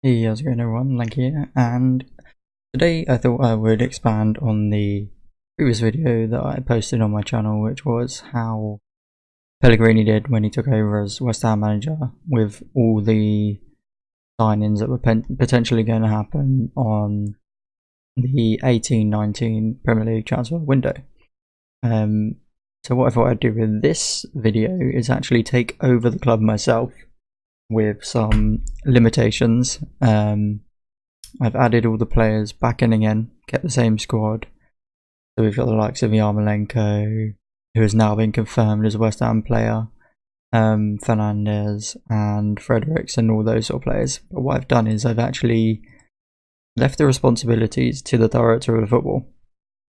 Hey, how's it going everyone? Lanky here, and today I thought I would expand on the previous video that I posted on my channel, which was how Pellegrini did when he took over as West Ham manager, with all the signings that were potentially going to happen on the 18-19 Premier League transfer window. So what I thought I'd do with this video is actually take over the club myself with some limitations. I've added all the players back in again, kept the same squad. So we've got the likes of Yarmolenko, who has now been confirmed as a West Ham player, Fernandez and Fredericks and all those sort of players. But what I've done is I've actually left the responsibilities to the director of football.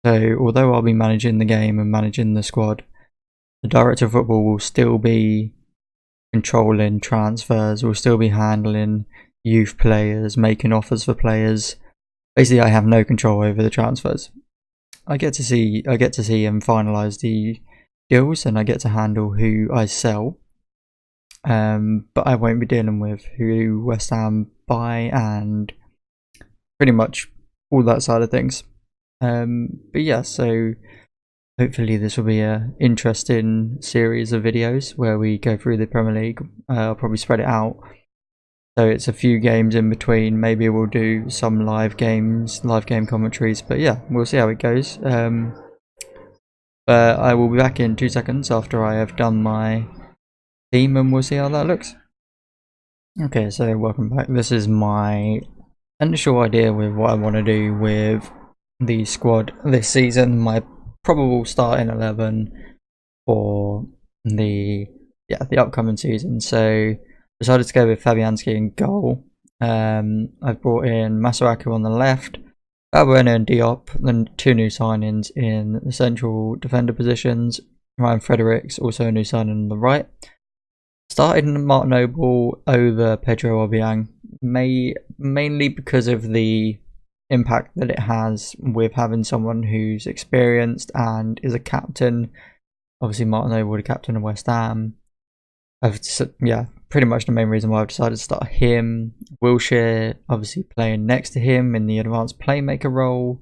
So although I'll be managing the game and managing the squad, the director of football will still be controlling transfers, will still be handling youth players, making offers for players. Basically, I have no control over the transfers. I get to see him finalise the deals, and I get to handle who I sell. But I won't be dealing with who West Ham buy and pretty much all that side of things. But yeah, so hopefully this will be an interesting series of videos where we go through the Premier League. I'll probably spread it out, so it's a few games in between. Maybe we'll do some live game commentaries, but yeah, we'll see how it goes. But I will be back in 2 seconds after I have done my theme, and we'll see how that looks. Okay, so welcome back. This is my initial idea with what I want to do with the squad this season. My probable starting 11 for the upcoming season. So decided to go with Fabianski in goal. I've brought in Masuaku on the left, Balbuena and Diop, then two new signings in the central defender positions. Ryan Fredericks, also a new signing on the right. Started Martin Noble over Pedro Obiang, mainly because of the impact that it has with having someone who's experienced and is a captain. Obviously Martin Noble, the captain of West Ham. Pretty much the main reason why I've decided to start him. Wilshere obviously playing next to him in the advanced playmaker role.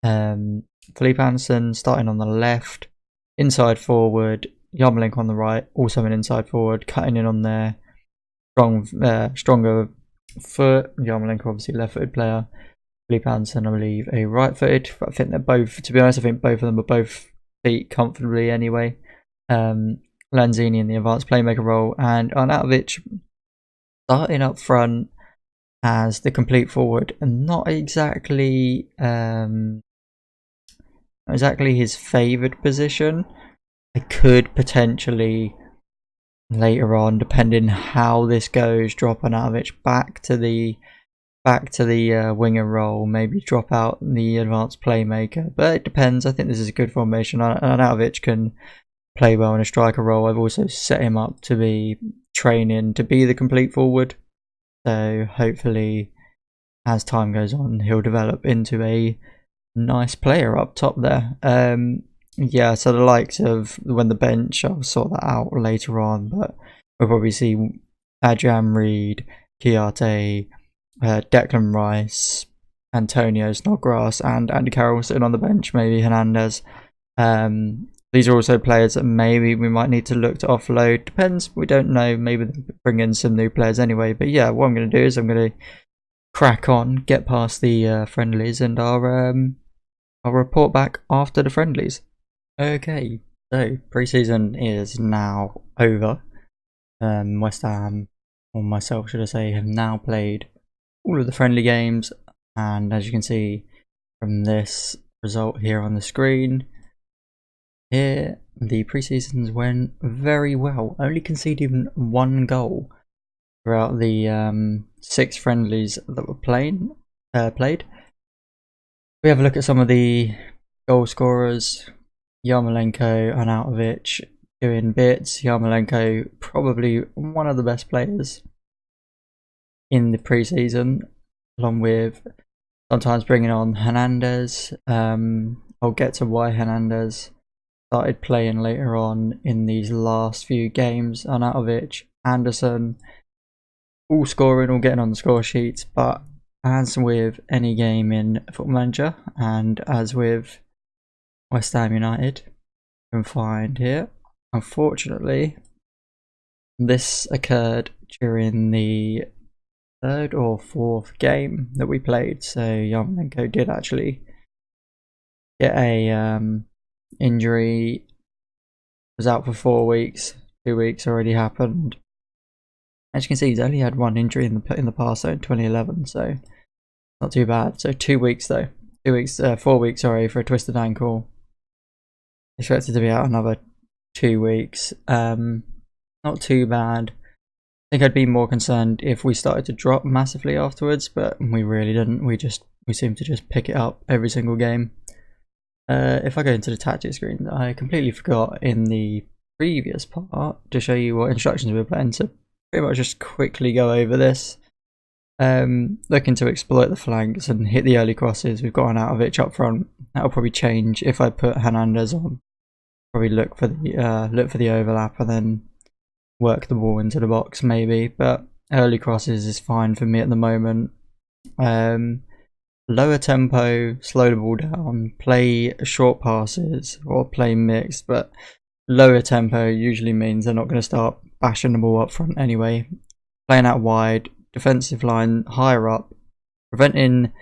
Felipe Anderson starting on the left, inside forward. Yarmolenko on the right, also an inside forward, cutting in on their stronger foot. Yarmolenko obviously left-footed player. Felipe Anderson, I believe, a right-footed. I think they're both, to be honest, I think both of them are both feet comfortably anyway. Lanzini in the advanced playmaker role, and Arnautovic starting up front as the complete forward, and not exactly his favoured position. I could potentially later on, depending how this goes, drop Arnautovic back to the winger role, maybe drop out the advanced playmaker, but it depends. I think this is a good formation. Arnautovic can play well in a striker role. I've also set him up to be training to be the complete forward, so hopefully as time goes on he'll develop into a nice player up top there. Yeah, so the likes of when the bench, I'll sort that out later on, but we'll probably see Adrian Reed, Kiarte, Declan Rice, Antonio Snodgrass and Andy Carroll sitting on the bench, maybe Hernandez. These are also players that maybe we might need to look to offload. Depends, we don't know. Maybe bring in some new players anyway. But yeah, what I'm going to do is I'm going to crack on, get past the friendlies, and I'll report back after the friendlies. Okay, so pre-season is now over. West Ham, or myself should I say, have now played all of the friendly games, and as you can see from this result here on the screen, here the pre-seasons went very well, only conceding one goal throughout the 6 friendlies that were played. We have a look at some of the goal scorers. Yarmolenko, Arnautovic doing bits. Yarmolenko probably one of the best players in the pre-season, along with sometimes bringing on Hernandez. I'll get to why Hernandez started playing later on in these last few games. Arnautovic, Anderson, all scoring, all getting on the score sheets, but as with any game in Football Manager, and as with West Ham United, you can find here, unfortunately, this occurred during the third or fourth game that we played. So Yarmolenko did actually get a injury, was out for 4 weeks. 2 weeks already happened. As you can see, he's only had one injury in the past, so in 2011, so not too bad. So 2 weeks though, 4 weeks, sorry, for a twisted ankle. Expected to be out another 2 weeks. Not too bad. I think I'd be more concerned if we started to drop massively afterwards, but we really didn't. We seemed to just pick it up every single game. If I go into the tactics screen, I completely forgot in the previous part to show you what instructions we were playing, so pretty much just quickly go over this. Looking to exploit the flanks and hit the early crosses. We've got an Arnautovic up front. That'll probably change if I put Hernandez on. Probably look for the overlap and then work the ball into the box maybe. But early crosses is fine for me at the moment. Lower tempo, slow the ball down, play short passes or play mixed, but lower tempo usually means they're not going to start bashing the ball up front anyway. Playing out wide, defensive line higher up, preventing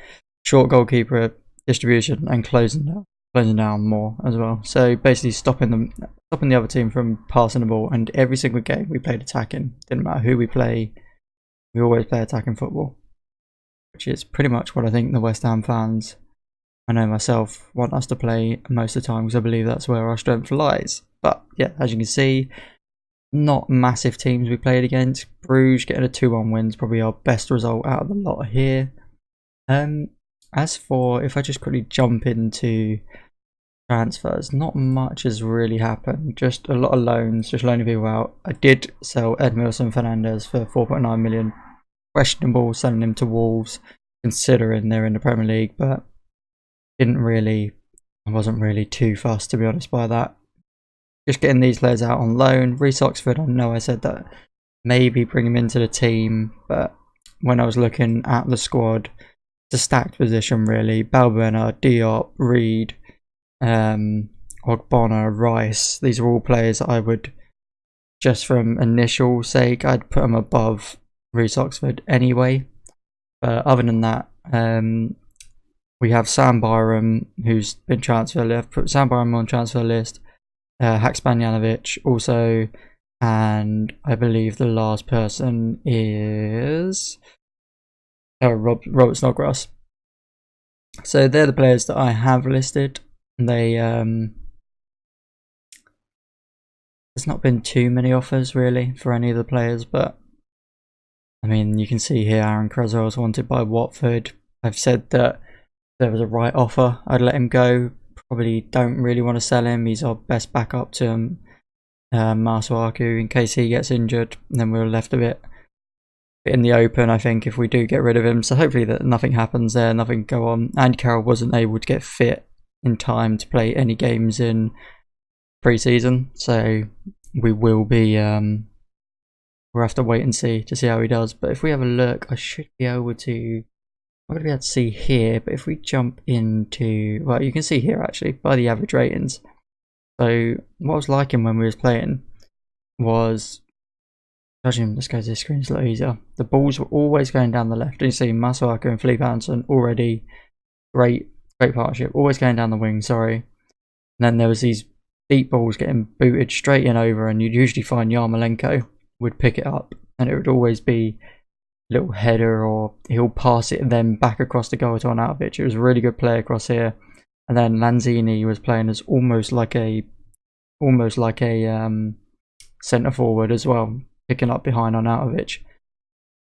short goalkeeper distribution and closing down more as well. So basically stopping the other team from passing the ball. And every single game we played attacking. Didn't matter who we play, we always play attacking football, which is pretty much what I think the West Ham fans, I know myself, want us to play most of the time, because I believe that's where our strength lies. But yeah, as you can see, not massive teams we played against. Bruges getting a 2-1 win is probably our best result out of the lot here. As for, if I just quickly jump into transfers, not much has really happened. Just a lot of loans, just loaning people out. I did sell Edmilson Fernandez for 4.9 million. Questionable selling him to Wolves, considering they're in the Premier League, but I wasn't really too fussed, to be honest, by that. Just getting these players out on loan. Reece Oxford, I know I said that maybe bring him into the team, but when I was looking at the squad, it's a stacked position really. Balbuena, Diop, Reed, Ogbonna, Rice. These are all players I would, just from initial sake, I'd put them above Reece Oxford anyway. But other than that, we have Sam Byram, who's been transfer list. I've put Sam Byram on transfer list. Haksabanovic also, and I believe the last person is Robert Snodgrass. So they're the players that I have listed. They there's not been too many offers really for any of the players, but I mean, you can see here Aaron Cresswell was wanted by Watford. I've said that if there was a right offer, I'd let him go. Probably don't really want to sell him. He's our best backup to Masuaku in case he gets injured. And then we're left a bit in the open, I think, if we do get rid of him. So hopefully that nothing happens there, nothing go on. And Carroll wasn't able to get fit in time to play any games in pre-season. So we will be... we'll have to wait and see to see how he does. But if we have a look, I should be able to... I'm not going to be able to see here, but if we jump into... Well, you can see here actually, by the average ratings. So, what I was liking when we was playing was... Judging, let's go to this screen, it's a lot easier. The balls were always going down the left. And you see Masuaku and Felipe Anderson already great partnership. Always going down the wing, sorry. And then there was these deep balls getting booted straight in over, and you'd usually find Yarmolenko would pick it up. And it would always be little header, or he'll pass it and then back across the goal to Arnautovic. It was a really good play across here. And then Lanzini was playing as almost like a centre forward as well, picking up behind Arnautovic. It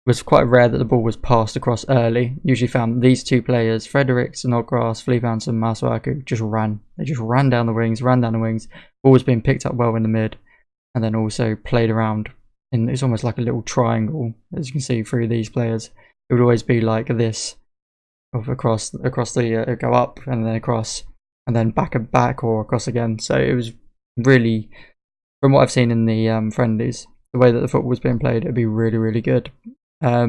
was quite rare that the ball was passed across early. Usually found these two players, Fredericks, Snodgrass, Felipe Anderson, Masuaku, just ran. They just ran down the wings. Ball was being picked up well in the mid, and then also played around. It's almost like a little triangle, as you can see through these players. It would always be like this, of across the go up and then across, and then back and back, or across again. So it was really, from what I've seen in the friendlies, the way that the football was being played, it'd be really, really good. As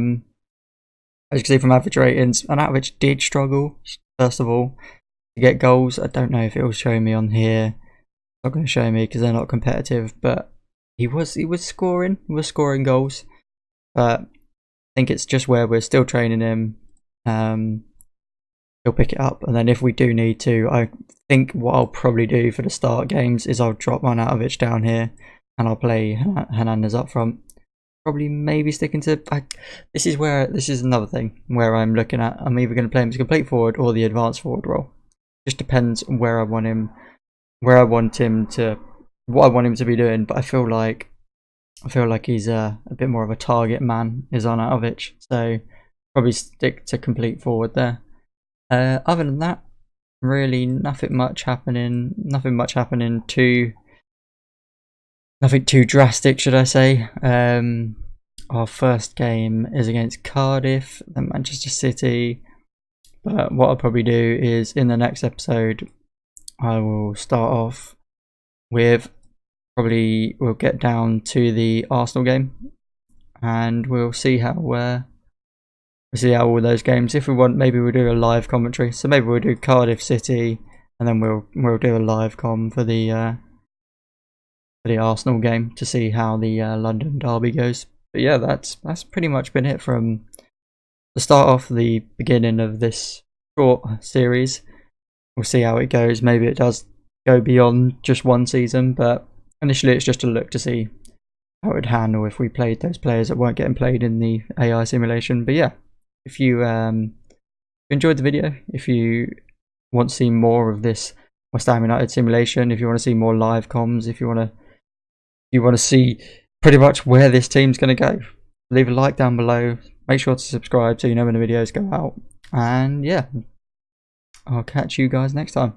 you can see from average ratings, Anatovich did struggle, first of all, to get goals. I don't know if it will show me on here. It's not going to show me because they're not competitive, but he was scoring goals. But I think it's just where we're still training him. He'll pick it up, and then if we do need to, I think what I'll probably do for the start games is I'll drop Anatovich down here and I'll play Hernandez up front. Probably maybe sticking to this is another thing where I'm looking at, I'm either going to play him as a complete forward or the advanced forward role. Just depends where I want him to what I want him to be doing, but I feel like he's a bit more of a target man is Anatovich, so probably stick to complete forward there. Other than that, really nothing much happening nothing too drastic, should I say. Our first game is against Cardiff, then Manchester City. But what I'll probably do is in the next episode, I will start off with we'll get down to the Arsenal game, and we'll see how all those games. If we want, maybe we'll do a live commentary. So maybe we'll do Cardiff City, and then we'll do a live com for the Arsenal game to see how the London derby goes. But yeah, that's pretty much been it from the start off the beginning of this short series. We'll see how it goes. Maybe it does go beyond just one season, but initially it's just a look to see how it would handle if we played those players that weren't getting played in the AI simulation. But yeah, if you enjoyed the video, if you want to see more of this West Ham United simulation, if you want to see more live comms, if you want to see pretty much where this team's going to go, leave a like down below. Make sure to subscribe so you know when the videos go out. And yeah, I'll catch you guys next time.